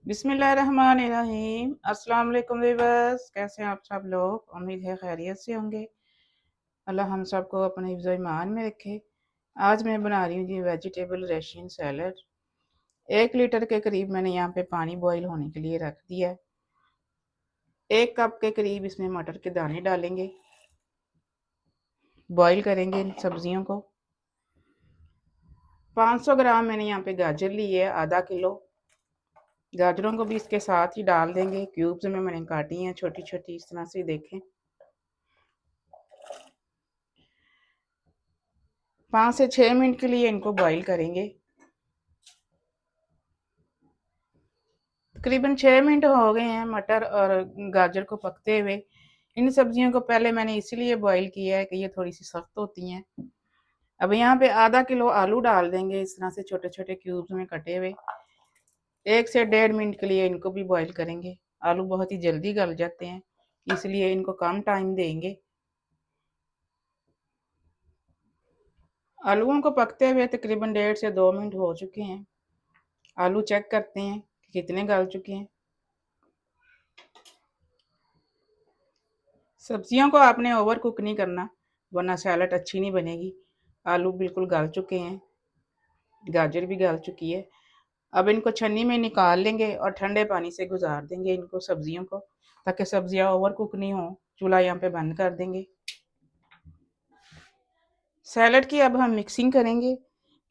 बिस्मिल्लाहिर्रहमानिर्रहीम। अस्सलाम वालेकुम व्यूअर्स, कैसे हैं आप सब लोग? उम्मीद है खैरियत से होंगे। अल्लाह हम सबको अपने हिफ्ज़ ईमान में रखे। आज मैं बना रही हूँ जी वेजिटेबल रशियन सैलड। 1 लीटर के करीब मैंने यहाँ पे पानी बॉईल होने के लिए रख दिया है। 1 कप के करीब इसमें मटर के दाने डालेंगे, बॉईल करेंगे इन सब्जियों को। 500 ग्राम मैंने यहाँ पे गाजर ली है, आधा किलो। गाजरों को भी इसके साथ ही डाल देंगे। क्यूब्स में मैंने काटी हैं छोटी छोटी, इस तरह से देखें। 5 से 6 मिनट के लिए इनको बॉईल करेंगे। तकरीबन 6 मिनट हो गए हैं मटर और गाजर को पकते हुए। इन सब्जियों को पहले मैंने इसलिए बॉईल किया है कि ये थोड़ी सी सख्त होती हैं। अब यहाँ पे आधा किलो आलू डाल देंगे, इस तरह से छोटे छोटे क्यूब्स में कटे हुए। 1 से 1.5 मिनट के लिए इनको भी बॉईल करेंगे। आलू बहुत ही जल्दी गल जाते हैं, इसलिए इनको कम टाइम देंगे। आलूओं को पकते हुए तकरीबन 1.5 से 2 मिनट हो चुके हैं। आलू चेक करते हैं कि कितने गल चुके हैं। सब्जियों को आपने ओवर कुक नहीं करना, वरना सैलड अच्छी नहीं बनेगी। आलू बिल्कुल गल चुके हैं, गाजर भी गल चुकी है। अब इनको छन्नी में निकाल लेंगे और ठंडे पानी से गुजार देंगे इनको सब्जियों को, ताकि सब्जियां ओवर कुक नहीं हो। चूल्हा यहाँ पे बंद कर देंगे। सैलड की अब हम मिक्सिंग करेंगे।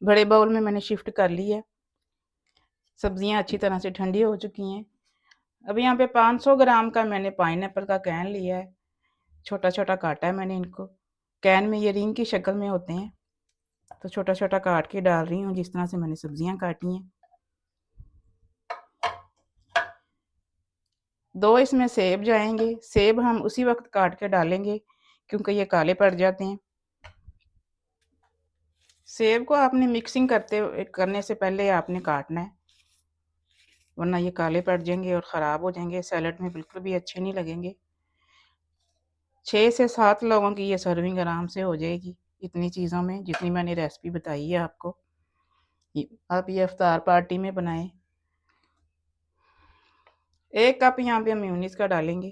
बड़े बाउल में मैंने शिफ्ट कर ली है। सब्जियां अच्छी तरह से ठंडी हो चुकी हैं। अब यहाँ पे 500 ग्राम का मैंने पाइनएप्पल का कैन लिया है। छोटा छोटा काटा है मैंने इनको। कैन में ये रिंग की शक्ल में होते हैं, तो छोटा छोटा काट के डाल रही हूँ, जिस तरह से मैंने सब्जियां काटी हैं। 2 इसमें सेब जाएंगे। सेब हम उसी वक्त काट के डालेंगे क्योंकि ये काले पड़ जाते हैं। सेब को आपने मिक्सिंग करने से पहले आपने काटना है, वरना ये काले पड़ जाएंगे और ख़राब हो जाएंगे। सैलड में बिल्कुल भी अच्छे नहीं लगेंगे। 6 से 7 लोगों की ये सर्विंग आराम से हो जाएगी, इतनी चीज़ों में जितनी मैंने रेसिपी बताई है आपको। आप ये इफ्तार पार्टी में बनाएं। 1 कप यहाँ पे हम मेयोनीज का डालेंगे।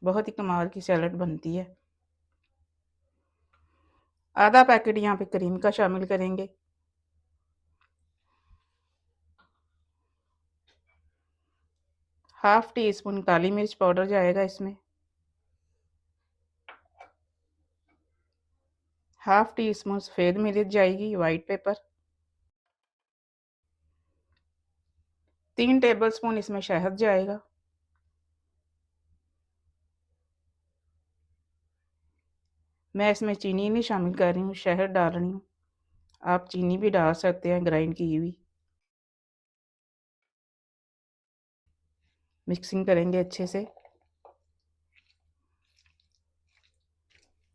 बहुत ही कमाल की सैलड बनती है। आधा पैकेट यहाँ पे क्रीम का शामिल करेंगे। हाफ टी स्पून काली मिर्च पाउडर जाएगा इसमें। हाफ टी स्पून सफ़ेद मिर्च जाएगी, वाइट पेपर। 3 टेबल स्पून इसमें शहद जाएगा। मैं इसमें चीनी नहीं शामिल कर रही हूँ, शहद डाल रही हूँ। आप चीनी भी डाल सकते हैं ग्राइंड की हुई। मिक्सिंग करेंगे अच्छे से।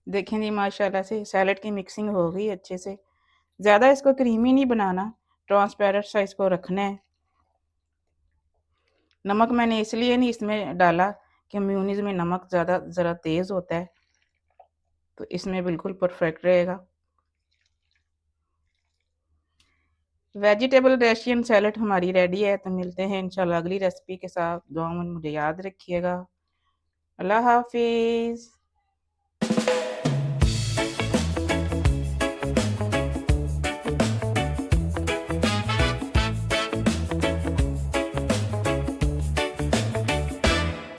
देखें जी, माशाल्लाह से सैलड की मिक्सिंग हो गई अच्छे से। ज़्यादा इसको क्रीमी नहीं बनाना, ट्रांसपेरेंट सा इसको रखना है। नमक मैंने इसलिए नहीं इसमें डाला कि मेयोनीज में नमक ज़रा तेज़ होता है, तो इसमें बिल्कुल परफेक्ट रहेगा। वेजिटेबल रशियन सैलड हमारी रेडी है। तो मिलते हैं इंशाल्लाह अगली रेसिपी के साथ। दुआ में मुझे याद रखिएगा। अल्लाह हाफिज़।